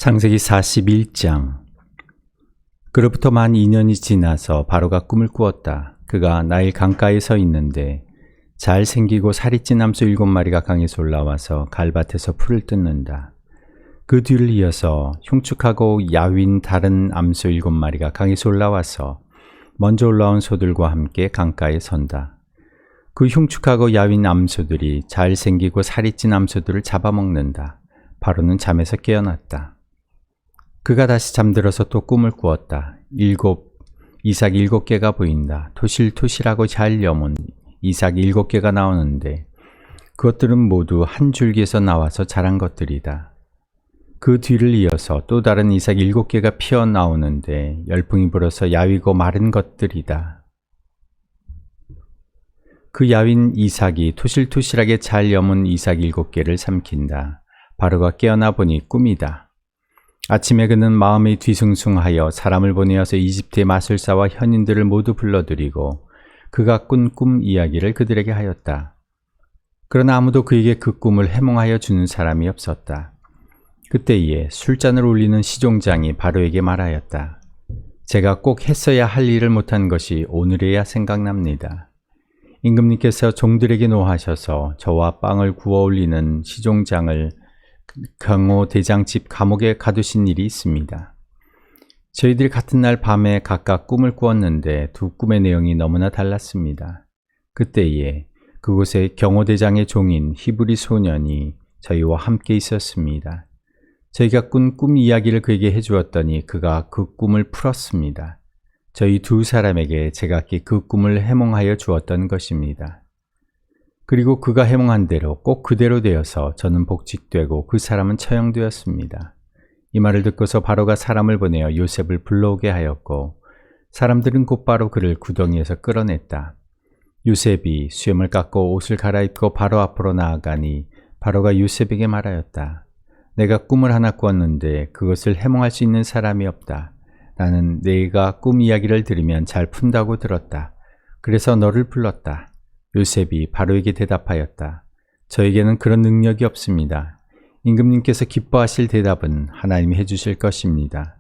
창세기 41장. 그로부터 만 2년이 지나서 바로가 꿈을 꾸었다. 그가 나일 강가에 서 있는데 잘생기고 살이 찐 암소 7마리가 강에서 올라와서 갈밭에서 풀을 뜯는다. 그 뒤를 이어서 흉측하고 야윈 다른 암소 7마리가 강에서 올라와서 먼저 올라온 소들과 함께 강가에 선다. 그 흉측하고 야윈 암소들이 잘생기고 살이 찐 암소들을 잡아먹는다. 바로는 잠에서 깨어났다. 그가 다시 잠들어서 또 꿈을 꾸었다. 이삭 7개가 보인다. 토실토실하고 잘 여문 이삭 7개가 나오는데 그것들은 모두 한 줄기에서 나와서 자란 것들이다. 그 뒤를 이어서 또 다른 이삭 7개가 피어나오는데 열풍이 불어서 야위고 마른 것들이다. 그 야윈 이삭이 토실토실하게 잘 여문 이삭 7개를 삼킨다. 바로가 깨어나 보니 꿈이다. 아침에 그는 마음이 뒤숭숭하여 사람을 보내어서 이집트의 마술사와 현인들을 모두 불러들이고 그가 꾼 꿈 이야기를 그들에게 하였다. 그러나 아무도 그에게 그 꿈을 해몽하여 주는 사람이 없었다. 그때에 술잔을 올리는 시종장이 바로에게 말하였다. 제가 꼭 했어야 할 일을 못한 것이 오늘에야 생각납니다. 임금님께서 종들에게 노하셔서 저와 빵을 구워 올리는 시종장을 경호 대장 집 감옥에 가두신 일이 있습니다. 저희들이 같은 날 밤에 각각 꿈을 꾸었는데 두 꿈의 내용이 너무나 달랐습니다. 그때에 그곳에 경호 대장의 종인 히브리 소년이 저희와 함께 있었습니다. 저희가 꾼 꿈 이야기를 그에게 해주었더니 그가 그 꿈을 풀었습니다. 저희 두 사람에게 제각기 그 꿈을 해몽하여 주었던 것입니다. 그리고 그가 해몽한 대로 꼭 그대로 되어서 저는 복직되고 그 사람은 처형되었습니다. 이 말을 듣고서 바로가 사람을 보내어 요셉을 불러오게 하였고 사람들은 곧바로 그를 구덩이에서 끌어냈다. 요셉이 수염을 깎고 옷을 갈아입고 바로 앞으로 나아가니 바로가 요셉에게 말하였다. 내가 꿈을 하나 꾸었는데 그것을 해몽할 수 있는 사람이 없다. 나는 내가 꿈 이야기를 들으면 잘 푼다고 들었다. 그래서 너를 불렀다. 요셉이 바로에게 대답하였다. 저에게는 그런 능력이 없습니다. 임금님께서 기뻐하실 대답은 하나님이 해주실 것입니다.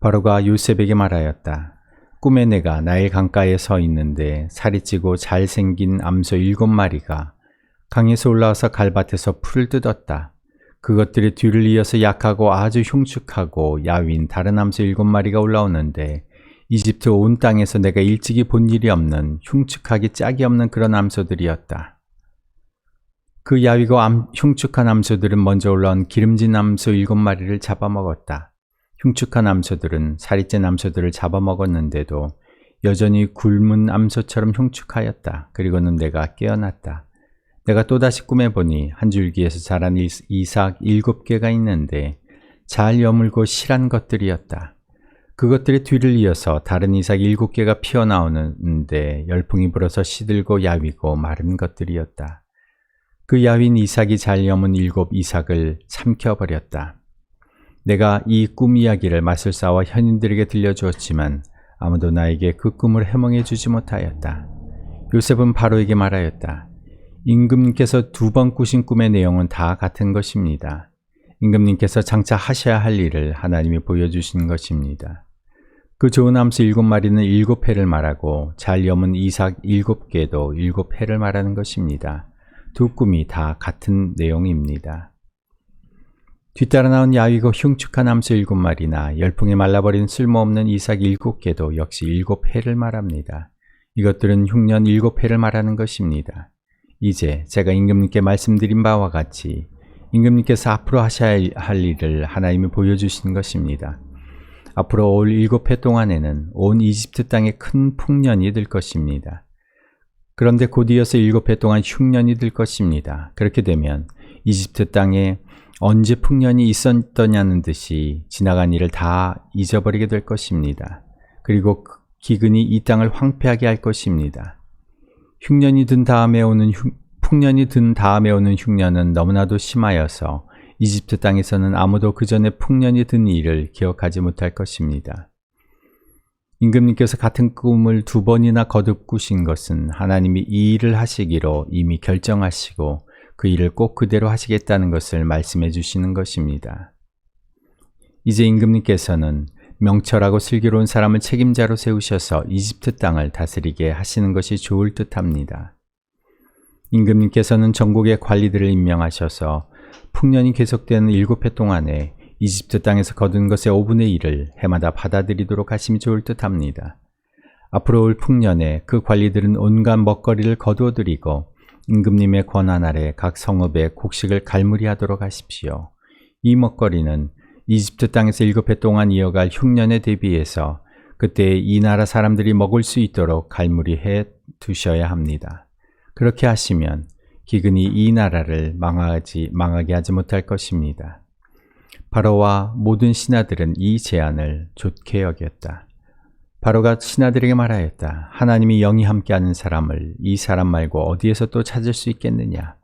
바로가 요셉에게 말하였다. 꿈에 내가 나일 강가에 서 있는데 살이 찌고 잘생긴 암소 7마리가 강에서 올라와서 갈밭에서 풀을 뜯었다. 그것들의 뒤를 이어서 약하고 아주 흉측하고 야윈 다른 암소 7마리가 올라오는데 이집트 온 땅에서 내가 일찍이 본 일이 없는 흉측하기 짝이 없는 그런 암소들이었다. 그 야위고 흉측한 암소들은 먼저 올라온 기름진 암소 7마리를 잡아먹었다. 흉측한 암소들은 살이 찐 암소들을 잡아먹었는데도 여전히 굶은 암소처럼 흉측하였다. 그리고는 내가 깨어났다. 내가 또다시 꿈에 보니 한 줄기에서 자란 이삭 7개가 있는데 잘 여물고 실한 것들이었다. 그것들의 뒤를 이어서 다른 이삭 7개가 피어나오는데 열풍이 불어서 시들고 야위고 마른 것들이었다. 그 야윈 이삭이 잘 여문 7 이삭을 삼켜버렸다. 내가 이 꿈 이야기를 마술사와 현인들에게 들려주었지만 아무도 나에게 그 꿈을 해몽해 주지 못하였다. 요셉은 바로에게 말하였다. 임금님께서 2번 꾸신 꿈의 내용은 다 같은 것입니다. 임금님께서 장차 하셔야 할 일을 하나님이 보여주신 것입니다. 그 좋은 암소 7마리는 7해를 말하고 잘 여문 이삭 7개도 7해를 말하는 것입니다. 두 꿈이 다 같은 내용입니다. 뒤따라 나온 야위고 흉측한 암소 7마리나 열풍에 말라버린 쓸모없는 이삭 7개도 역시 7해를 말합니다. 이것들은 흉년 7해를 말하는 것입니다. 이제 제가 임금님께 말씀드린 바와 같이 임금님께서 앞으로 하셔야 할 일을 하나님이 보여주신 것입니다. 앞으로 올 7해 동안에는 온 이집트 땅에 큰 풍년이 들 것입니다. 그런데 곧 이어서 7해 동안 흉년이 들 것입니다. 그렇게 되면 이집트 땅에 언제 풍년이 있었더냐는 듯이 지나간 일을 다 잊어버리게 될 것입니다. 그리고 기근이 이 땅을 황폐하게 할 것입니다. 풍년이 든 다음에 오는 흉년은 너무나도 심하여서 이집트 땅에서는 아무도 그 전에 풍년이 든 일을 기억하지 못할 것입니다. 임금님께서 같은 꿈을 2번이나 거듭 꾸신 것은 하나님이 이 일을 하시기로 이미 결정하시고 그 일을 꼭 그대로 하시겠다는 것을 말씀해 주시는 것입니다. 이제 임금님께서는 명철하고 슬기로운 사람을 책임자로 세우셔서 이집트 땅을 다스리게 하시는 것이 좋을 듯합니다. 임금님께서는 전국의 관리들을 임명하셔서 풍년이 계속되는 7해 동안에 이집트 땅에서 거둔 것의 5분의 1을 해마다 받아들이도록 하심이 좋을 듯합니다. 앞으로 올 풍년에 그 관리들은 온갖 먹거리를 거두어들이고 임금님의 권한 아래 각 성읍에 곡식을 갈무리하도록 하십시오. 이 먹거리는 이집트 땅에서 7해 동안 이어갈 흉년에 대비해서 그때 이 나라 사람들이 먹을 수 있도록 갈무리해 두셔야 합니다. 그렇게 하시면 기근이 이 나라를 망하게 하지 못할 것입니다. 바로와 모든 신하들은 이 제안을 좋게 여겼다. 바로가 신하들에게 말하였다. 하나님이 영이 함께하는 사람을 이 사람 말고 어디에서 또 찾을 수 있겠느냐?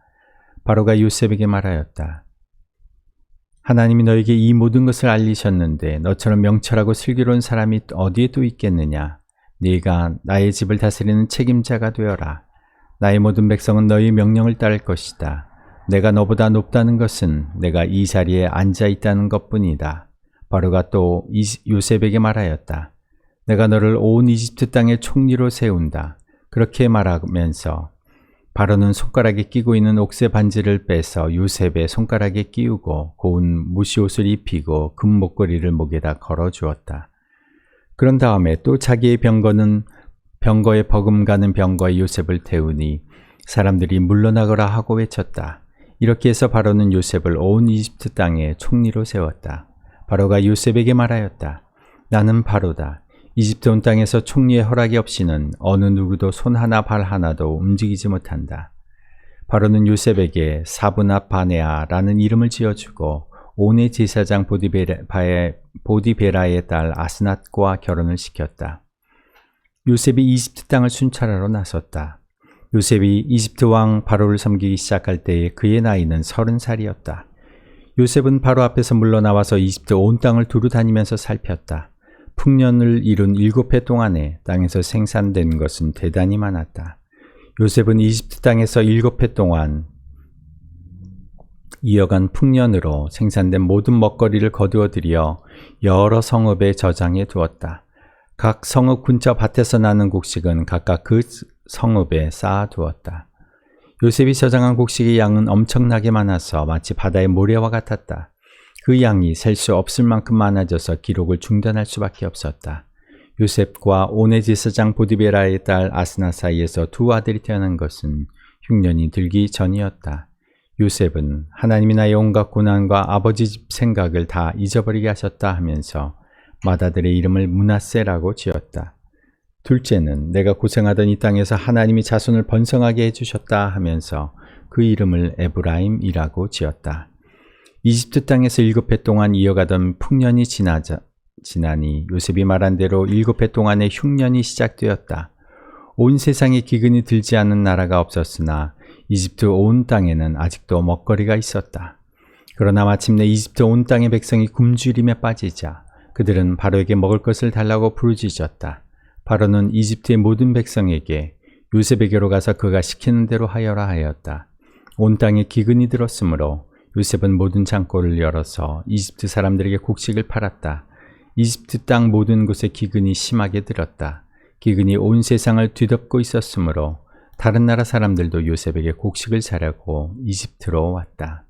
바로가 요셉에게 말하였다. 하나님이 너에게 이 모든 것을 알리셨는데 너처럼 명철하고 슬기로운 사람이 어디에 또 있겠느냐? 네가 나의 집을 다스리는 책임자가 되어라. 나의 모든 백성은 너의 명령을 따를 것이다. 내가 너보다 높다는 것은 내가 이 자리에 앉아 있다는 것뿐이다. 바로가 또 요셉에게 말하였다. 내가 너를 온 이집트 땅의 총리로 세운다. 그렇게 말하면서 바로는 손가락에 끼고 있는 옥새 반지를 빼서 요셉의 손가락에 끼우고 고운 무시옷을 입히고 금 목걸이를 목에다 걸어 주었다. 그런 다음에 또 자기의 병거에 버금가는 병거에 요셉을 태우니 사람들이 물러나거라 하고 외쳤다. 이렇게 해서 바로는 요셉을 온 이집트 땅의 총리로 세웠다. 바로가 요셉에게 말하였다. 나는 바로다. 이집트 온 땅에서 총리의 허락이 없이는 어느 누구도 손 하나 발 하나도 움직이지 못한다. 바로는 요셉에게 사브낫 바네아라는 이름을 지어주고 온의 제사장 보디베라의 딸 아스낫과 결혼을 시켰다. 요셉이 이집트 땅을 순찰하러 나섰다. 요셉이 이집트 왕 바로를 섬기기 시작할 때에 그의 나이는 30살이었다. 요셉은 바로 앞에서 물러나와서 이집트 온 땅을 두루 다니면서 살폈다. 풍년을 이룬 7해 동안에 땅에서 생산된 것은 대단히 많았다. 요셉은 이집트 땅에서 7해 동안 이어간 풍년으로 생산된 모든 먹거리를 거두어들여 여러 성읍에 저장해 두었다. 각 성읍 근처 밭에서 나는 곡식은 각각 그 성읍에 쌓아두었다. 요셉이 저장한 곡식의 양은 엄청나게 많아서 마치 바다의 모래와 같았다. 그 양이 셀 수 없을 만큼 많아져서 기록을 중단할 수밖에 없었다. 요셉과 온의 제사장 보디베라의 딸 아스나 사이에서 두 아들이 태어난 것은 흉년이 들기 전이었다. 요셉은 하나님이 나의 온갖 고난과 아버지 집 생각을 다 잊어버리게 하셨다 하면서 맏아들의 이름을 므낫세라고 지었다. 둘째는 내가 고생하던 이 땅에서 하나님이 자손을 번성하게 해주셨다 하면서 그 이름을 에브라임이라고 지었다. 이집트 땅에서 7해 동안 이어가던 풍년이 지나니 요셉이 말한 대로 7해 동안의 흉년이 시작되었다. 온 세상에 기근이 들지 않은 나라가 없었으나 이집트 온 땅에는 아직도 먹거리가 있었다. 그러나 마침내 이집트 온 땅의 백성이 굶주림에 빠지자 그들은 바로에게 먹을 것을 달라고 부르짖었다. 바로는 이집트의 모든 백성에게 요셉에게로 가서 그가 시키는 대로 하여라 하였다. 온 땅에 기근이 들었으므로 요셉은 모든 창고를 열어서 이집트 사람들에게 곡식을 팔았다. 이집트 땅 모든 곳에 기근이 심하게 들었다. 기근이 온 세상을 뒤덮고 있었으므로 다른 나라 사람들도 요셉에게 곡식을 사려고 이집트로 왔다.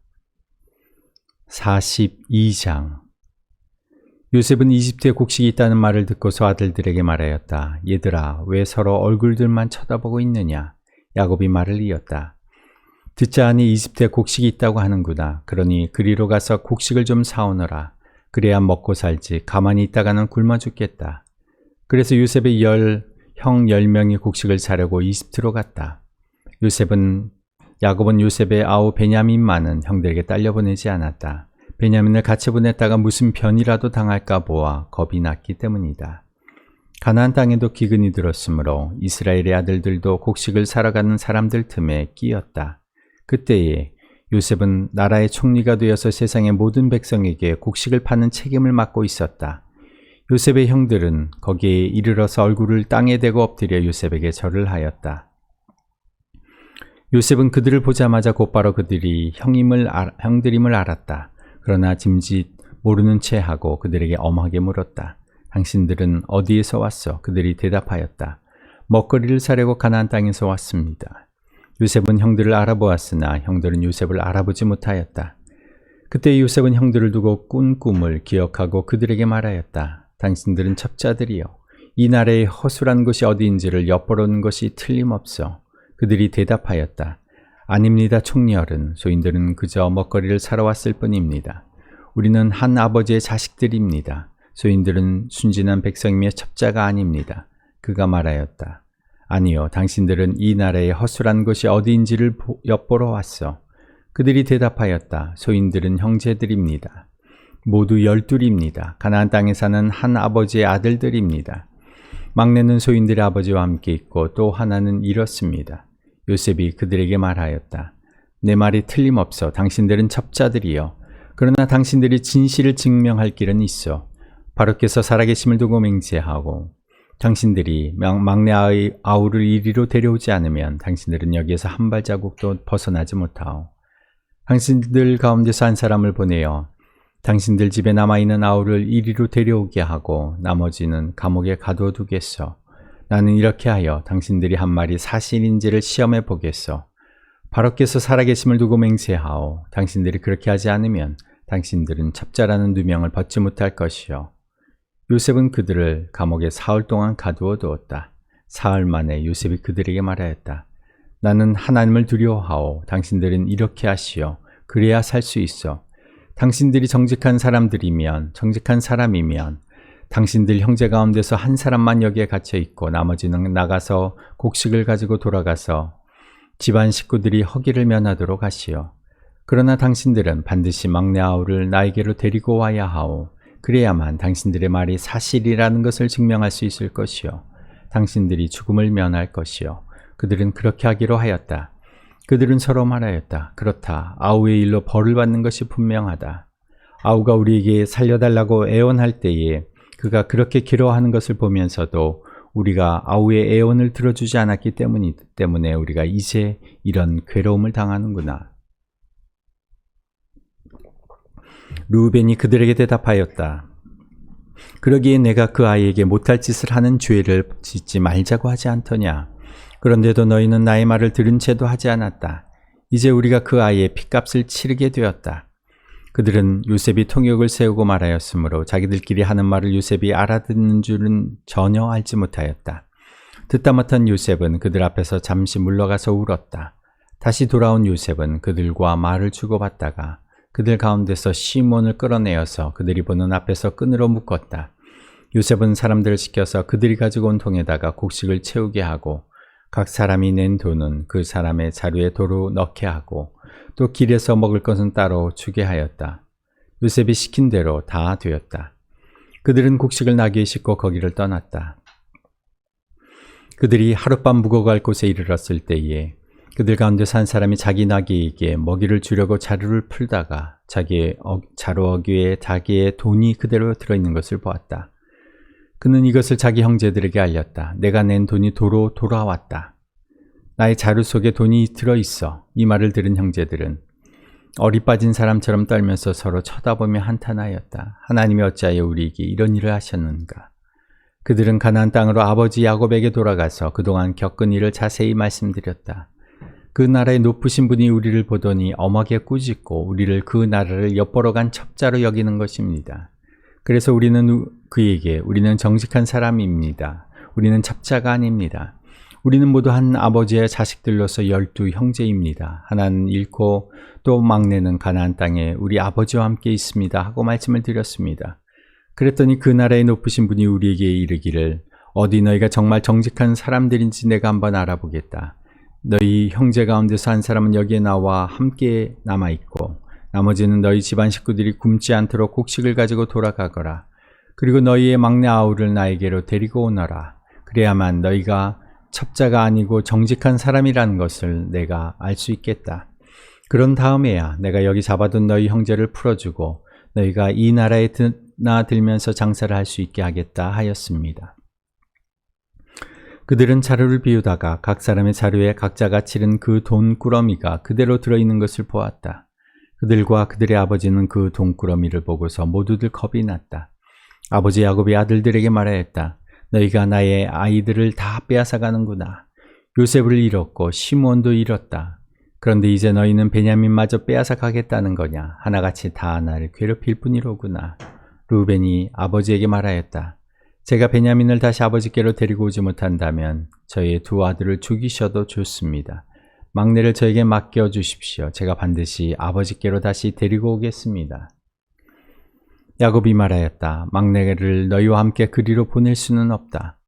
42장 요셉은 이집트에 곡식이 있다는 말을 듣고서 아들들에게 말하였다. 얘들아, 왜 서로 얼굴들만 쳐다보고 있느냐? 야곱이 말을 이었다. 듣자 하니 이집트에 곡식이 있다고 하는구나. 그러니 그리로 가서 곡식을 좀 사오너라. 그래야 먹고 살지. 가만히 있다가는 굶어 죽겠다. 그래서 요셉의 형 10명이 곡식을 사려고 이집트로 갔다. 야곱은 요셉의 아우 베냐민만은 형들에게 딸려보내지 않았다. 베냐민을 같이 보냈다가 무슨 변이라도 당할까 보아 겁이 났기 때문이다. 가나안 땅에도 기근이 들었으므로 이스라엘의 아들들도 곡식을 사러 가는 사람들 틈에 끼었다. 그때에 요셉은 나라의 총리가 되어서 세상의 모든 백성에게 곡식을 파는 책임을 맡고 있었다. 요셉의 형들은 거기에 이르러서 얼굴을 땅에 대고 엎드려 요셉에게 절을 하였다. 요셉은 그들을 보자마자 곧바로 그들이 형들임을 알았다. 그러나 짐짓 모르는 채 하고 그들에게 엄하게 물었다. 당신들은 어디에서 왔어? 그들이 대답하였다. 먹거리를 사려고 가나안 땅에서 왔습니다. 요셉은 형들을 알아보았으나 형들은 요셉을 알아보지 못하였다. 그때 요셉은 형들을 두고 꾼 꿈을 기억하고 그들에게 말하였다. 당신들은 첩자들이여. 이 나라의 허술한 곳이 어디인지를 엿보는 것이 틀림없어. 그들이 대답하였다. 아닙니다, 총리어른. 소인들은 그저 먹거리를 사러 왔을 뿐입니다. 우리는 한 아버지의 자식들입니다. 소인들은 순진한 백성이며 첩자가 아닙니다. 그가 말하였다. 아니요, 당신들은 이 나라의 허술한 곳이 어디인지를 엿보러 왔어. 그들이 대답하였다. 소인들은 형제들입니다. 모두 12입니다. 가나안 땅에 사는 한 아버지의 아들들입니다. 막내는 소인들의 아버지와 함께 있고 또 하나는 잃었습니다. 요셉이 그들에게 말하였다. 내 말이 틀림없어. 당신들은 첩자들이여. 그러나 당신들이 진실을 증명할 길은 있어. 바로께서 살아계심을 두고 맹세하고 당신들이 막내 아우를 이리로 데려오지 않으면 당신들은 여기에서 한 발자국도 벗어나지 못하오. 당신들 가운데서 한 사람을 보내어 당신들 집에 남아있는 아우를 이리로 데려오게 하고 나머지는 감옥에 가둬두겠어. 나는 이렇게 하여 당신들이 한 말이 사실인지를 시험해 보겠어. 바로께서 살아계심을 두고 맹세하오. 당신들이 그렇게 하지 않으면 당신들은 첩자라는 누명을 벗지 못할 것이요. 요셉은 그들을 감옥에 사흘 동안 가두어 두었다. 사흘 만에 요셉이 그들에게 말하였다. 나는 하나님을 두려워하오. 당신들은 이렇게 하시오. 그래야 살 수 있어. 당신들이 정직한 사람이면 당신들 형제 가운데서 한 사람만 여기에 갇혀 있고 나머지는 나가서 곡식을 가지고 돌아가서 집안 식구들이 허기를 면하도록 하시오. 그러나 당신들은 반드시 막내 아우를 나에게로 데리고 와야 하오. 그래야만 당신들의 말이 사실이라는 것을 증명할 수 있을 것이요. 당신들이 죽음을 면할 것이요. 그들은 그렇게 하기로 하였다. 그들은 서로 말하였다. 그렇다. 아우의 일로 벌을 받는 것이 분명하다. 아우가 우리에게 살려달라고 애원할 때에 그가 그렇게 괴로워하는 것을 보면서도 우리가 아우의 애원을 들어주지 않았기 때문에 우리가 이제 이런 괴로움을 당하는구나. 르우벤이 그들에게 대답하였다. 그러기에 내가 그 아이에게 못할 짓을 하는 죄를 짓지 말자고 하지 않더냐. 그런데도 너희는 나의 말을 들은 채도 하지 않았다. 이제 우리가 그 아이의 핏값을 치르게 되었다. 그들은 요셉이 통역을 세우고 말하였으므로 자기들끼리 하는 말을 요셉이 알아듣는 줄은 전혀 알지 못하였다. 듣다 못한 요셉은 그들 앞에서 잠시 물러가서 울었다. 다시 돌아온 요셉은 그들과 말을 주고받다가 그들 가운데서 시몬을 끌어내어서 그들이 보는 앞에서 끈으로 묶었다. 요셉은 사람들을 시켜서 그들이 가지고 온 통에다가 곡식을 채우게 하고 각 사람이 낸 돈은 그 사람의 자루에 도로 넣게 하고 또 길에서 먹을 것은 따로 주게 하였다. 요셉이 시킨 대로 다 되었다. 그들은 곡식을 나귀에 싣고 거기를 떠났다. 그들이 하룻밤 묵어갈 곳에 이르렀을 때에 그들 가운데서 한 사람이 자기 나귀에게 먹이를 주려고 자루를 풀다가 자기의 자루 어귀에 자기의 돈이 그대로 들어있는 것을 보았다. 그는 이것을 자기 형제들에게 알렸다. 내가 낸 돈이 도로 돌아왔다. 나의 자루 속에 돈이 들어있어. 이 말을 들은 형제들은 어리 빠진 사람처럼 떨면서 서로 쳐다보며 한탄하였다. 하나님이 어찌하여 우리에게 이런 일을 하셨는가. 그들은 가나안 땅으로 아버지 야곱에게 돌아가서 그동안 겪은 일을 자세히 말씀드렸다. 그 나라의 높으신 분이 우리를 보더니 엄하게 꾸짖고 우리를 그 나라를 엿보러 간 첩자로 여기는 것입니다. 그래서 우리는 그에게 우리는 정직한 사람입니다. 우리는 첩자가 아닙니다. 우리는 모두 한 아버지의 자식들로서 12 형제입니다. 하나는 잃고 또 막내는 가나안 땅에 우리 아버지와 함께 있습니다. 하고 말씀을 드렸습니다. 그랬더니 그 나라의 높으신 분이 우리에게 이르기를 어디 너희가 정말 정직한 사람들인지 내가 한번 알아보겠다. 너희 형제 가운데서 한 사람은 여기에 나와 함께 남아있고 나머지는 너희 집안 식구들이 굶지 않도록 곡식을 가지고 돌아가거라. 그리고 너희의 막내 아우를 나에게로 데리고 오너라. 그래야만 너희가 첩자가 아니고 정직한 사람이라는 것을 내가 알 수 있겠다. 그런 다음에야 내가 여기 잡아둔 너희 형제를 풀어주고 너희가 이 나라에 드나들면서 장사를 할 수 있게 하겠다 하였습니다. 그들은 자루를 비우다가 각 사람의 자루에 각자가 치른 그 돈 꾸러미가 그대로 들어있는 것을 보았다. 그들과 그들의 아버지는 그 돈꾸러미를 보고서 모두들 겁이 났다. 아버지 야곱이 아들들에게 말하였다. 너희가 나의 아이들을 다 빼앗아가는구나. 요셉을 잃었고 시므온도 잃었다. 그런데 이제 너희는 베냐민마저 빼앗아 가겠다는 거냐. 하나같이 다 나를 괴롭힐 뿐이로구나. 르우벤이 아버지에게 말하였다. 제가 베냐민을 다시 아버지께로 데리고 오지 못한다면 저희의 두 아들을 죽이셔도 좋습니다. 막내를 저에게 맡겨주십시오. 제가 반드시 아버지께로 다시 데리고 오겠습니다. 야곱이 말하였다. 막내를 너희와 함께 그리로 보낼 수는 없다.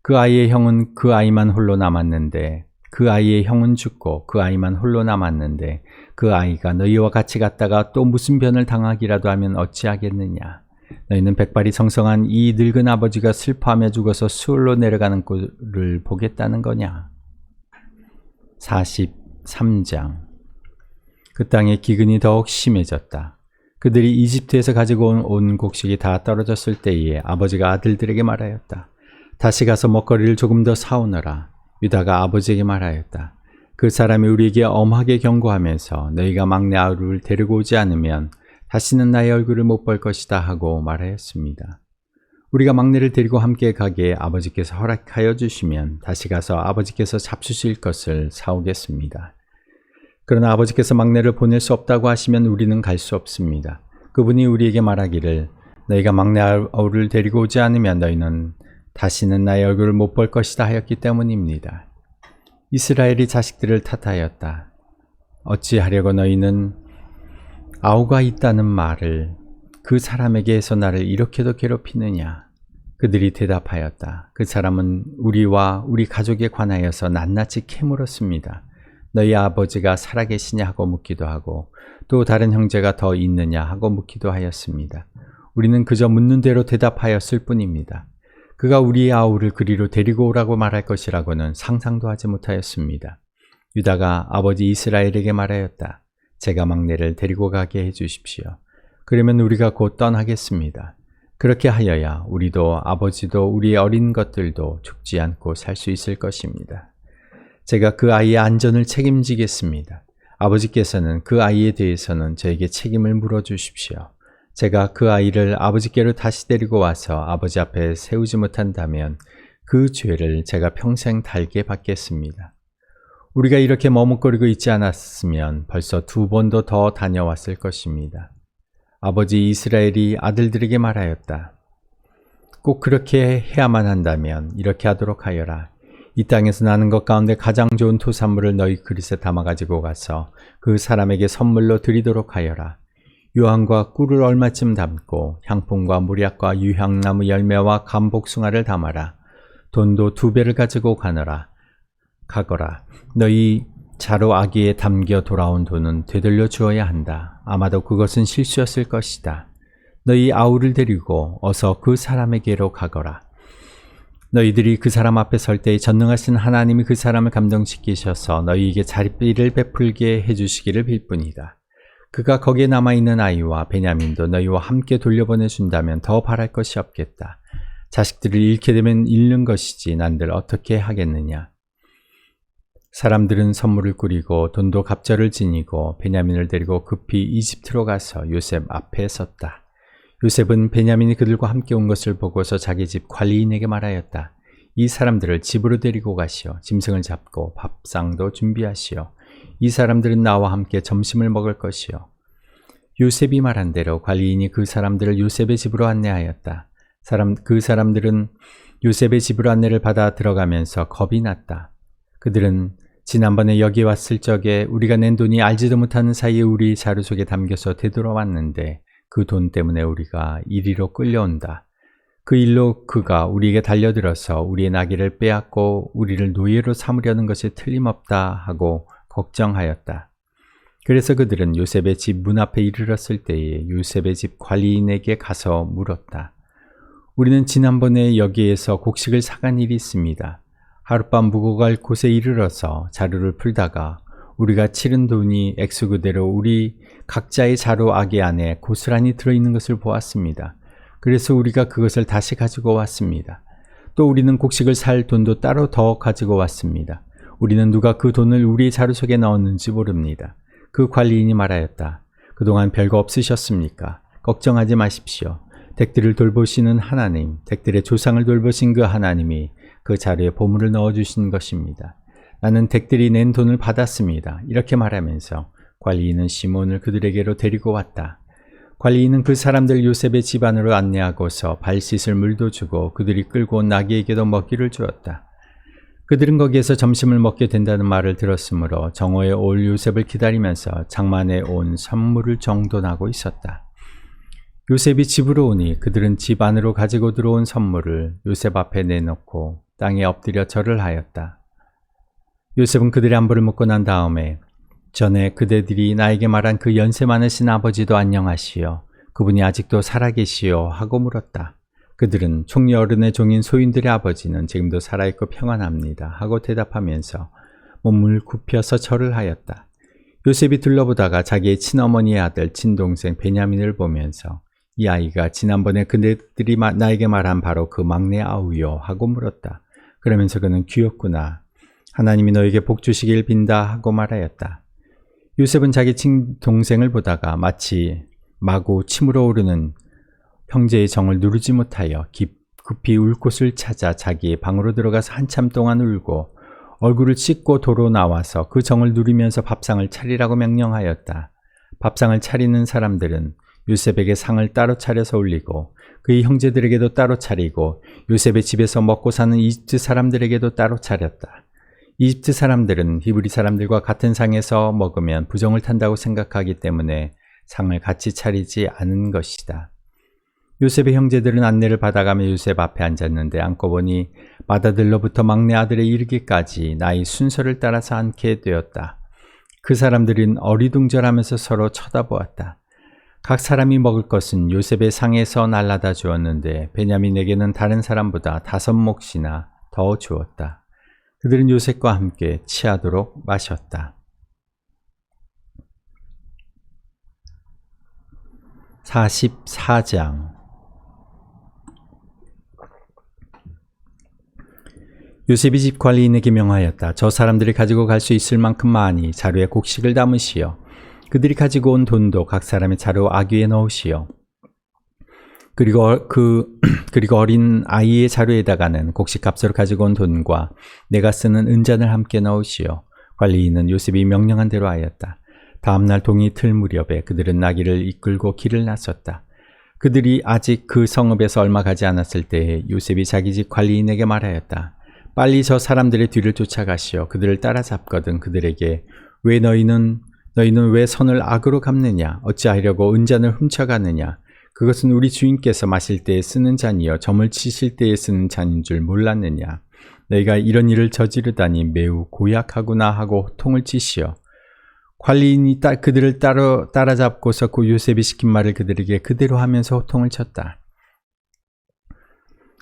그 아이의 형은 그 아이만 홀로 남았는데 그 아이의 형은 죽고 그 아이만 홀로 남았는데 그 아이가 너희와 같이 갔다가 또 무슨 변을 당하기라도 하면 어찌하겠느냐. 너희는 백발이 성성한 이 늙은 아버지가 슬퍼하며 죽어서 수월로 내려가는 꼴을 보겠다는 거냐. 43장. 그 땅의 기근이 더욱 심해졌다. 그들이 이집트에서 가지고 온 곡식이 다 떨어졌을 때에 아버지가 아들들에게 말하였다. 다시 가서 먹거리를 조금 더 사오너라. 유다가 아버지에게 말하였다. 그 사람이 우리에게 엄하게 경고하면서 너희가 막내 아우를 데리고 오지 않으면 다시는 나의 얼굴을 못 볼 것이다 하고 말하였습니다. 우리가 막내를 데리고 함께 가게 아버지께서 허락하여 주시면 다시 가서 아버지께서 잡수실 것을 사오겠습니다. 그러나 아버지께서 막내를 보낼 수 없다고 하시면 우리는 갈 수 없습니다. 그분이 우리에게 말하기를 너희가 막내 아우를 데리고 오지 않으면 너희는 다시는 나의 얼굴을 못 볼 것이다 하였기 때문입니다. 이스라엘이 자식들을 탓하였다. 어찌하려고 너희는 아우가 있다는 말을 그 사람에게 해서 나를 이렇게도 괴롭히느냐. 그들이 대답하였다. 그 사람은 우리와 우리 가족에 관하여서 낱낱이 캐물었습니다. 너희 아버지가 살아계시냐 하고 묻기도 하고 또 다른 형제가 더 있느냐 하고 묻기도 하였습니다. 우리는 그저 묻는 대로 대답하였을 뿐입니다. 그가 우리의 아우를 그리로 데리고 오라고 말할 것이라고는 상상도 하지 못하였습니다. 유다가 아버지 이스라엘에게 말하였다. 제가 막내를 데리고 가게 해주십시오. 그러면 우리가 곧 떠나겠습니다. 그렇게 하여야 우리도 아버지도 우리의 어린 것들도 죽지 않고 살 수 있을 것입니다. 제가 그 아이의 안전을 책임지겠습니다. 아버지께서는 그 아이에 대해서는 저에게 책임을 물어주십시오. 제가 그 아이를 아버지께로 다시 데리고 와서 아버지 앞에 세우지 못한다면 그 죄를 제가 평생 달게 받겠습니다. 우리가 이렇게 머뭇거리고 있지 않았으면 벌써 2번도 더 다녀왔을 것입니다. 아버지 이스라엘이 아들들에게 말하였다. 꼭 그렇게 해야만 한다면 이렇게 하도록 하여라. 이 땅에서 나는 것 가운데 가장 좋은 토산물을 너희 그릇에 담아가지고 가서 그 사람에게 선물로 드리도록 하여라. 유황과 꿀을 얼마쯤 담고 향품과 무략과 유향나무 열매와 감복숭아를 담아라. 돈도 2배를 가지고 가거라. 너희 자루 아기에 담겨 돌아온 돈은 되돌려 주어야 한다. 아마도 그것은 실수였을 것이다. 너희 아우를 데리고 어서 그 사람에게로 가거라. 너희들이 그 사람 앞에 설 때에 전능하신 하나님이 그 사람을 감동시키셔서 너희에게 자리비를 베풀게 해주시기를 빌 뿐이다. 그가 거기에 남아있는 아이와 베냐민도 너희와 함께 돌려보내준다면 더 바랄 것이 없겠다. 자식들을 잃게 되면 잃는 것이지 난들 어떻게 하겠느냐. 사람들은 선물을 꾸리고 돈도 갑절을 지니고 베냐민을 데리고 급히 이집트로 가서 요셉 앞에 섰다. 요셉은 베냐민이 그들과 함께 온 것을 보고서 자기 집 관리인에게 말하였다. 이 사람들을 집으로 데리고 가시오. 짐승을 잡고 밥상도 준비하시오. 이 사람들은 나와 함께 점심을 먹을 것이오. 요셉이 말한 대로 관리인이 그 사람들을 요셉의 집으로 안내하였다. 그 사람들은 요셉의 집으로 안내를 받아 들어가면서 겁이 났다. 그들은 지난번에 여기 왔을 적에 우리가 낸 돈이 알지도 못하는 사이에 우리 자루 속에 담겨서 되돌아왔는데 그 돈 때문에 우리가 이리로 끌려온다. 그 일로 그가 우리에게 달려들어서 우리의 나귀를 빼앗고 우리를 노예로 삼으려는 것이 틀림없다 하고 걱정하였다. 그래서 그들은 요셉의 집 문 앞에 이르렀을 때에 요셉의 집 관리인에게 가서 물었다. 우리는 지난번에 여기에서 곡식을 사간 일이 있습니다. 하룻밤 묵고 갈 곳에 이르러서 자루를 풀다가 우리가 치른 돈이 액수 그대로 우리 각자의 자루 아기 안에 고스란히 들어있는 것을 보았습니다. 그래서 우리가 그것을 다시 가지고 왔습니다. 또 우리는 곡식을 살 돈도 따로 더 가지고 왔습니다. 우리는 누가 그 돈을 우리 자루 속에 넣었는지 모릅니다. 그 관리인이 말하였다. 그동안 별거 없으셨습니까? 걱정하지 마십시오. 댁들을 돌보시는 하나님, 댁들의 조상을 돌보신 그 하나님이 그 자루에 보물을 넣어주신 것입니다. 나는 댁들이 낸 돈을 받았습니다. 이렇게 말하면서 관리인은 시몬을 그들에게로 데리고 왔다. 관리인은 그 사람들 요셉의 집 안으로 안내하고서 발 씻을 물도 주고 그들이 끌고 온 나귀에게도 먹이를 주었다. 그들은 거기에서 점심을 먹게 된다는 말을 들었으므로 정오에 올 요셉을 기다리면서 장만에 온 선물을 정돈하고 있었다. 요셉이 집으로 오니 그들은 집 안으로 가지고 들어온 선물을 요셉 앞에 내놓고 땅에 엎드려 절을 하였다. 요셉은 그들의 안부를 묻고 난 다음에 전에 그대들이 나에게 말한 그 연세 많으신 아버지도 안녕하시오. 그분이 아직도 살아계시오 하고 물었다. 그들은 총리 어른의 종인 소인들의 아버지는 지금도 살아있고 평안합니다 하고 대답하면서 몸을 굽혀서 절을 하였다. 요셉이 둘러보다가 자기의 친어머니의 아들 친동생 베냐민을 보면서 이 아이가 지난번에 그대들이 나에게 말한 바로 그 막내 아우요 하고 물었다. 그러면서 그는 귀엽구나. 하나님이 너에게 복 주시길 빈다 하고 말하였다. 요셉은 자기 친동생을 보다가 마치 마구 침으로 오르는 형제의 정을 누르지 못하여 급히 울 곳을 찾아 자기의 방으로 들어가서 한참 동안 울고 얼굴을 씻고 도로 나와서 그 정을 누리면서 밥상을 차리라고 명령하였다. 밥상을 차리는 사람들은 요셉에게 상을 따로 차려서 올리고 그의 형제들에게도 따로 차리고 요셉의 집에서 먹고 사는 이집트 사람들에게도 따로 차렸다. 이집트 사람들은 히브리 사람들과 같은 상에서 먹으면 부정을 탄다고 생각하기 때문에 상을 같이 차리지 않은 것이다. 요셉의 형제들은 안내를 받아가며 요셉 앞에 앉았는데 앉고 보니 맏아들로부터 막내 아들에 이르기까지 나이 순서를 따라서 앉게 되었다. 그 사람들은 어리둥절하면서 서로 쳐다보았다. 각 사람이 먹을 것은 요셉의 상에서 날라다 주었는데 베냐민에게는 다른 사람보다 5몫이나 더 주었다. 그들은 요셉과 함께 취하도록 마셨다. 44장 요셉이 집 관리인에게 명하였다. 저 사람들이 가지고 갈 수 있을 만큼 많이 자루에 곡식을 담으시오. 그들이 가지고 온 돈도 각 사람의 자루 아귀에 넣으시오. 그리고 어린 아이의 자루에다가는 곡식값으로 가지고 온 돈과 내가 쓰는 은잔을 함께 넣으시오. 관리인은 요셉이 명령한 대로 하였다. 다음날 동이 틀 무렵에 그들은 나귀를 이끌고 길을 나섰다. 그들이 아직 그 성읍에서 얼마 가지 않았을 때에 요셉이 자기 집 관리인에게 말하였다. 빨리 저 사람들의 뒤를 쫓아가시오. 그들을 따라잡거든 그들에게 왜 너희는 왜 선을 악으로 갚느냐? 어찌하려고 은잔을 훔쳐가느냐? 그것은 우리 주인께서 마실 때에 쓰는 잔이요 점을 치실 때에 쓰는 잔인 줄 몰랐느냐? 너희가 이런 일을 저지르다니 매우 고약하구나 하고 호통을 치시오. 관리인이 그들을 따라잡고서 그 요셉이 시킨 말을 그들에게 그대로 하면서 호통을 쳤다.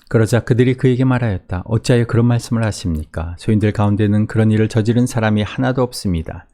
그러자 그들이 그에게 말하였다. 어찌하여 그런 말씀을 하십니까? 소인들 가운데는 그런 일을 저지른 사람이 하나도 없습니다.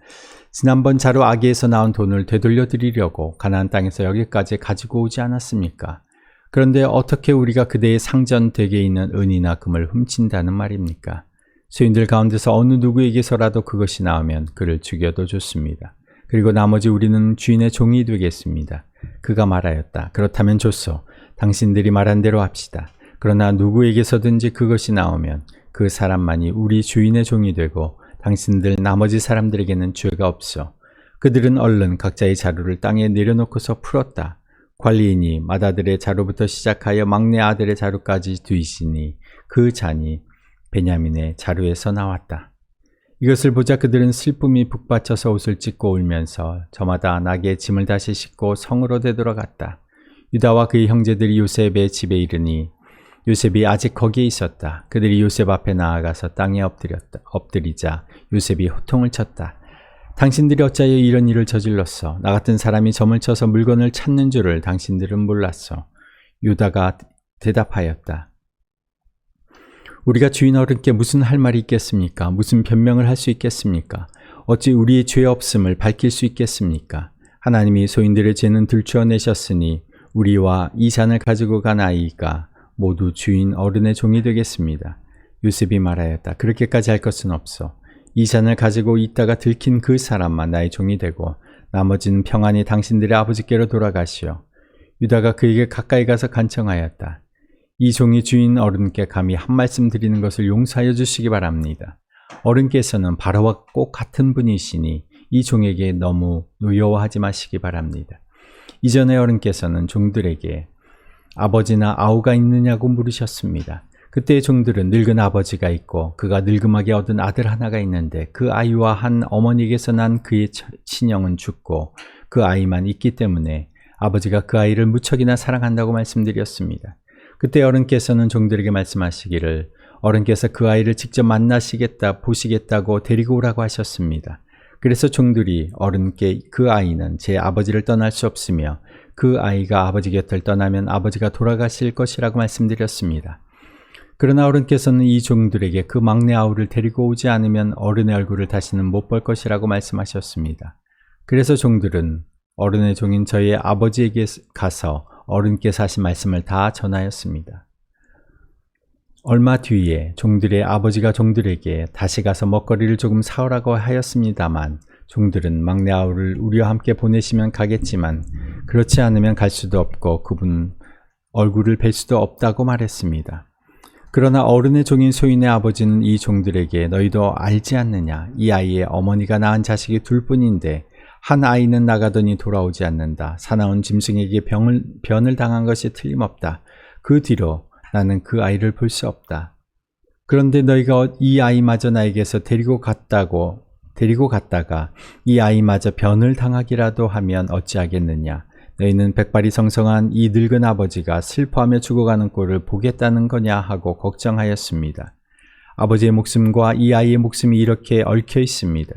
지난번 자루 아기에서 나온 돈을 되돌려 드리려고 가나안 땅에서 여기까지 가지고 오지 않았습니까? 그런데 어떻게 우리가 그대의 상전 댁에 있는 은이나 금을 훔친다는 말입니까? 소인들 가운데서 어느 누구에게서라도 그것이 나오면 그를 죽여도 좋습니다. 그리고 나머지 우리는 주인의 종이 되겠습니다. 그가 말하였다. 그렇다면 좋소. 당신들이 말한 대로 합시다. 그러나 누구에게서든지 그것이 나오면 그 사람만이 우리 주인의 종이 되고 당신들 나머지 사람들에게는 죄가 없어. 그들은 얼른 각자의 자루를 땅에 내려놓고서 풀었다. 관리인이 맏아들의 자루부터 시작하여 막내 아들의 자루까지 뒤시니 그 잔이 베냐민의 자루에서 나왔다. 이것을 보자 그들은 슬픔이 북받쳐서 옷을 찢고 울면서 저마다 나귀의 짐을 다시 싣고 성으로 되돌아갔다. 유다와 그의 형제들이 요셉의 집에 이르니 요셉이 아직 거기에 있었다. 그들이 요셉 앞에 나아가서 땅에 엎드리자 요셉이 호통을 쳤다. 당신들이 어찌하여 이런 일을 저질렀어? 나 같은 사람이 점을 쳐서 물건을 찾는 줄을 당신들은 몰랐어. 유다가 대답하였다. 우리가 주인 어른께 무슨 할 말이 있겠습니까? 무슨 변명을 할 수 있겠습니까? 어찌 우리의 죄 없음을 밝힐 수 있겠습니까? 하나님이 소인들의 죄는 들추어내셨으니 우리와 이 잔을 가지고 간 아이가 모두 주인 어른의 종이 되겠습니다. 요셉이 말하였다. 그렇게까지 할 것은 없어. 이 잔을 가지고 있다가 들킨 그 사람만 나의 종이 되고 나머지는 평안히 당신들의 아버지께로 돌아가시오. 유다가 그에게 가까이 가서 간청하였다. 이 종이 주인 어른께 감히 한 말씀 드리는 것을 용서하여 주시기 바랍니다. 어른께서는 바로와 꼭 같은 분이시니 이 종에게 너무 노여워하지 마시기 바랍니다. 이전에 어른께서는 종들에게 아버지나 아우가 있느냐고 물으셨습니다. 그때의 종들은 늙은 아버지가 있고 그가 늙음하게 얻은 아들 하나가 있는데 그 아이와 한 어머니에게서 난 그의 친형은 죽고 그 아이만 있기 때문에 아버지가 그 아이를 무척이나 사랑한다고 말씀드렸습니다. 그때 어른께서는 종들에게 말씀하시기를 어른께서 그 아이를 직접 만나시겠다 보시겠다고 데리고 오라고 하셨습니다. 그래서 종들이 어른께 그 아이는 제 아버지를 떠날 수 없으며 그 아이가 아버지 곁을 떠나면 아버지가 돌아가실 것이라고 말씀드렸습니다. 그러나 어른께서는 이 종들에게 그 막내 아우를 데리고 오지 않으면 어른의 얼굴을 다시는 못 볼 것이라고 말씀하셨습니다. 그래서 종들은 어른의 종인 저희 아버지에게 가서 어른께서 하신 말씀을 다 전하였습니다. 얼마 뒤에 종들의 아버지가 종들에게 다시 가서 먹거리를 조금 사오라고 하였습니다만 종들은 막내 아우를 우리와 함께 보내시면 가겠지만 그렇지 않으면 갈 수도 없고 그분 얼굴을 뵐 수도 없다고 말했습니다. 그러나 어른의 종인 소인의 아버지는 이 종들에게 너희도 알지 않느냐? 이 아이의 어머니가 낳은 자식이 둘뿐인데 한 아이는 나가더니 돌아오지 않는다. 사나운 짐승에게 변을 당한 것이 틀림없다. 그 뒤로 나는 그 아이를 볼 수 없다. 그런데 너희가 이 아이마저 나에게서 데리고 갔다가 이 아이마저 변을 당하기라도 하면 어찌하겠느냐. 너희는 백발이 성성한 이 늙은 아버지가 슬퍼하며 죽어가는 꼴을 보겠다는 거냐 하고 걱정하였습니다. 아버지의 목숨과 이 아이의 목숨이 이렇게 얽혀 있습니다.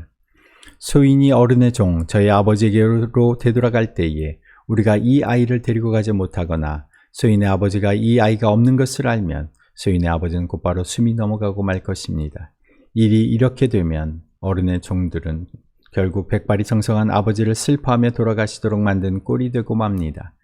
소인이 어른의 종 저희 아버지에게로 되돌아갈 때에 우리가 이 아이를 데리고 가지 못하거나 소인의 아버지가 이 아이가 없는 것을 알면 소인의 아버지는 곧바로 숨이 넘어가고 말 것입니다. 일이 이렇게 되면 어른의 종들은 결국 백발이 성성한 아버지를 슬퍼하며 돌아가시도록 만든 꼴이 되고 맙니다.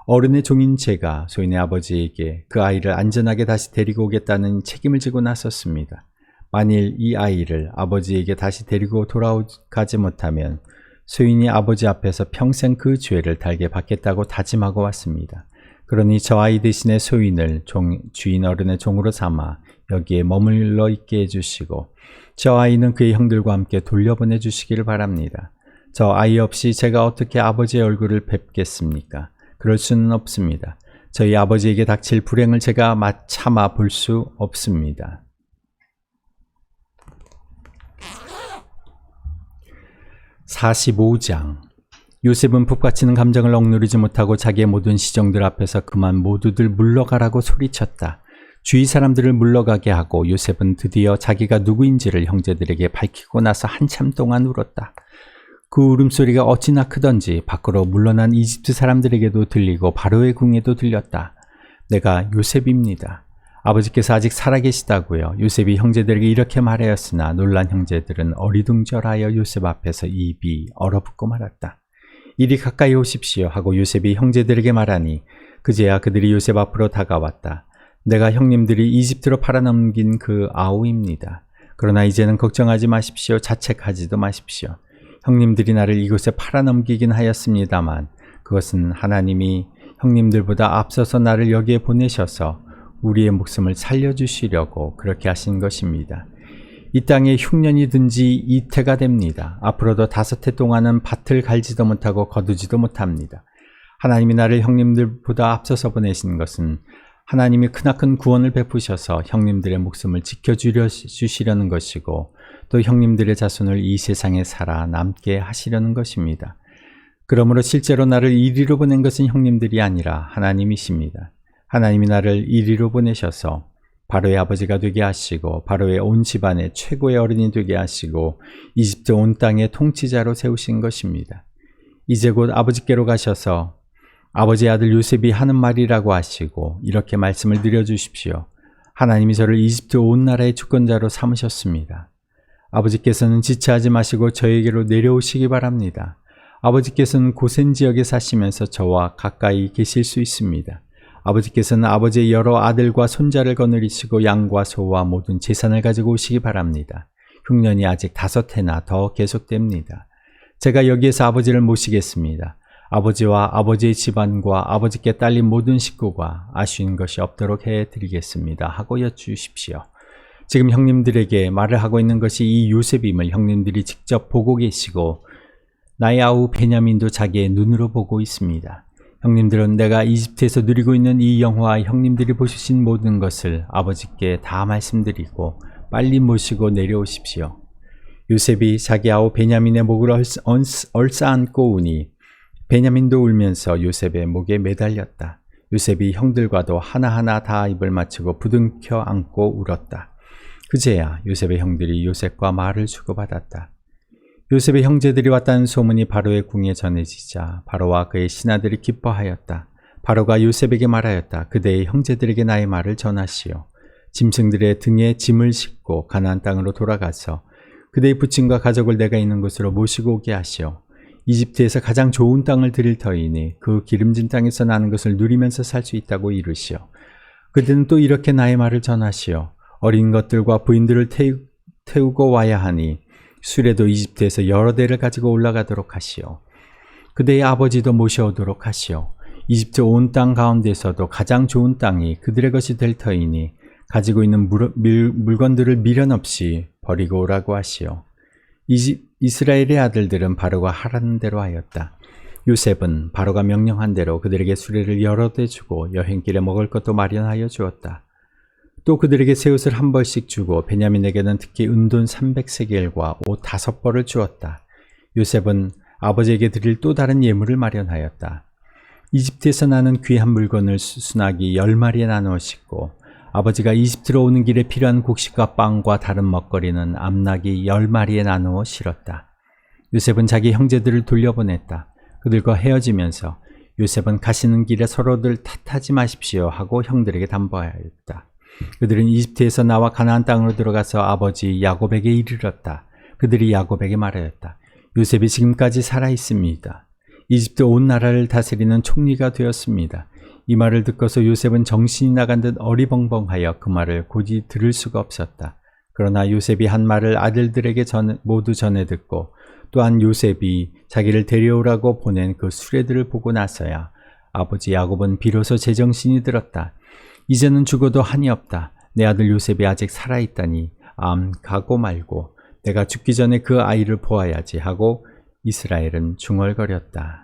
어른의 종인 제가 소인의 아버지에게 그 아이를 안전하게 다시 데리고 오겠다는 책임을 지고 나섰습니다. 만일 이 아이를 아버지에게 다시 데리고 돌아가지 못하면 소인이 아버지 앞에서 평생 그 죄를 달게 받겠다고 다짐하고 왔습니다. 그러니 저 아이 대신에 소인을 주인 어른의 종으로 삼아 여기에 머물러 있게 해주시고 저 아이는 그의 형들과 함께 돌려보내 주시기를 바랍니다. 저 아이 없이 제가 어떻게 아버지의 얼굴을 뵙겠습니까? 그럴 수는 없습니다. 저희 아버지에게 닥칠 불행을 제가 참아 볼 수 없습니다. 45장 요셉은 푹받치는 감정을 억누르지 못하고 자기의 모든 시정들 앞에서 그만 모두들 물러가라고 소리쳤다. 주위 사람들을 물러가게 하고 요셉은 드디어 자기가 누구인지를 형제들에게 밝히고 나서 한참 동안 울었다. 그 울음소리가 어찌나 크던지 밖으로 물러난 이집트 사람들에게도 들리고 바로의 궁에도 들렸다. 내가 요셉입니다. 아버지께서 아직 살아계시다고요. 요셉이 형제들에게 이렇게 말하였으나 놀란 형제들은 어리둥절하여 요셉 앞에서 입이 얼어붙고 말았다. 이리 가까이 오십시오 하고 요셉이 형제들에게 말하니 그제야 그들이 요셉 앞으로 다가왔다. 내가 형님들이 이집트로 팔아넘긴 그 아우입니다. 그러나 이제는 걱정하지 마십시오. 자책하지도 마십시오. 형님들이 나를 이곳에 팔아넘기긴 하였습니다만 그것은 하나님이 형님들보다 앞서서 나를 여기에 보내셔서 우리의 목숨을 살려주시려고 그렇게 하신 것입니다. 이 땅에 흉년이 든지 이태가 됩니다. 앞으로도 5해 동안은 밭을 갈지도 못하고 거두지도 못합니다. 하나님이 나를 형님들보다 앞서서 보내신 것은 하나님이 크나큰 구원을 베푸셔서 형님들의 목숨을 지켜주시려는 것이고 또 형님들의 자손을 이 세상에 살아남게 하시려는 것입니다. 그러므로 실제로 나를 이리로 보낸 것은 형님들이 아니라 하나님이십니다. 하나님이 나를 이리로 보내셔서 바로의 아버지가 되게 하시고 바로의 온 집안의 최고의 어른이 되게 하시고 이집트 온 땅의 통치자로 세우신 것입니다. 이제 곧 아버지께로 가셔서 아버지의 아들 요셉이 하는 말이라고 하시고 이렇게 말씀을 드려주십시오. 하나님이 저를 이집트 온 나라의 주권자로 삼으셨습니다. 아버지께서는 지체하지 마시고 저에게로 내려오시기 바랍니다. 아버지께서는 고센 지역에 사시면서 저와 가까이 계실 수 있습니다. 아버지께서는 아버지의 여러 아들과 손자를 거느리시고 양과 소와 모든 재산을 가지고 오시기 바랍니다. 흉년이 아직 5해나 더 계속됩니다. 제가 여기에서 아버지를 모시겠습니다. 아버지와 아버지의 집안과 아버지께 딸린 모든 식구가 아쉬운 것이 없도록 해드리겠습니다. 하고 여쭈십시오. 지금 형님들에게 말을 하고 있는 것이 이 요셉임을 형님들이 직접 보고 계시고 나의 아우 베냐민도 자기의 눈으로 보고 있습니다. 형님들은 내가 이집트에서 누리고 있는 이 영화와 형님들이 보신 모든 것을 아버지께 다 말씀드리고 빨리 모시고 내려오십시오. 요셉이 자기 아우 베냐민의 목을 얼싸안고 우니 베냐민도 울면서 요셉의 목에 매달렸다. 요셉이 형들과도 하나하나 다 입을 맞추고 부둥켜 안고 울었다. 그제야 요셉의 형들이 요셉과 말을 주고받았다. 요셉의 형제들이 왔다는 소문이 바로의 궁에 전해지자 바로와 그의 신하들이 기뻐하였다. 바로가 요셉에게 말하였다. 그대의 형제들에게 나의 말을 전하시오. 짐승들의 등에 짐을 싣고 가나안 땅으로 돌아가서 그대의 부친과 가족을 내가 있는 곳으로 모시고 오게 하시오. 이집트에서 가장 좋은 땅을 드릴 터이니 그 기름진 땅에서 나는 것을 누리면서 살 수 있다고 이르시오. 그대는 또 이렇게 나의 말을 전하시오. 어린 것들과 부인들을 태우고 와야 하니 수레도 이집트에서 여러 대를 가지고 올라가도록 하시오. 그대의 아버지도 모셔오도록 하시오. 이집트 온 땅 가운데서도 가장 좋은 땅이 그들의 것이 될 터이니 가지고 있는 물건들을 미련 없이 버리고 오라고 하시오. 이스라엘의 아들들은 바로가 하라는 대로 하였다. 요셉은 바로가 명령한 대로 그들에게 수레를 여러 대 주고 여행길에 먹을 것도 마련하여 주었다. 또 그들에게 새 옷을 한 벌씩 주고 베냐민에게는 특히 은돈 300세겔과 옷 5벌을 주었다. 요셉은 아버지에게 드릴 또 다른 예물을 마련하였다. 이집트에서 나는 귀한 물건을 수순아기 10마리에 나누어 싣고 아버지가 이집트로 오는 길에 필요한 곡식과 빵과 다른 먹거리는 암나귀 10마리에 나누어 실었다. 요셉은 자기 형제들을 돌려보냈다. 그들과 헤어지면서 요셉은 가시는 길에 서로들 탓하지 마십시오 하고 형들에게 담보하였다. 그들은 이집트에서 나와 가나안 땅으로 들어가서 아버지 야곱에게 이르렀다. 그들이 야곱에게 말하였다. 요셉이 지금까지 살아 있습니다. 이집트 온 나라를 다스리는 총리가 되었습니다. 이 말을 듣고서 요셉은 정신이 나간 듯 어리벙벙하여 그 말을 곧이 들을 수가 없었다. 그러나 요셉이 한 말을 아들들에게 모두 전해 듣고 또한 요셉이 자기를 데려오라고 보낸 그 수레들을 보고 나서야 아버지 야곱은 비로소 제정신이 들었다. 이제는 죽어도 한이 없다. 내 아들 요셉이 아직 살아있다니 가고 말고 내가 죽기 전에 그 아이를 보아야지 하고 이스라엘은 중얼거렸다.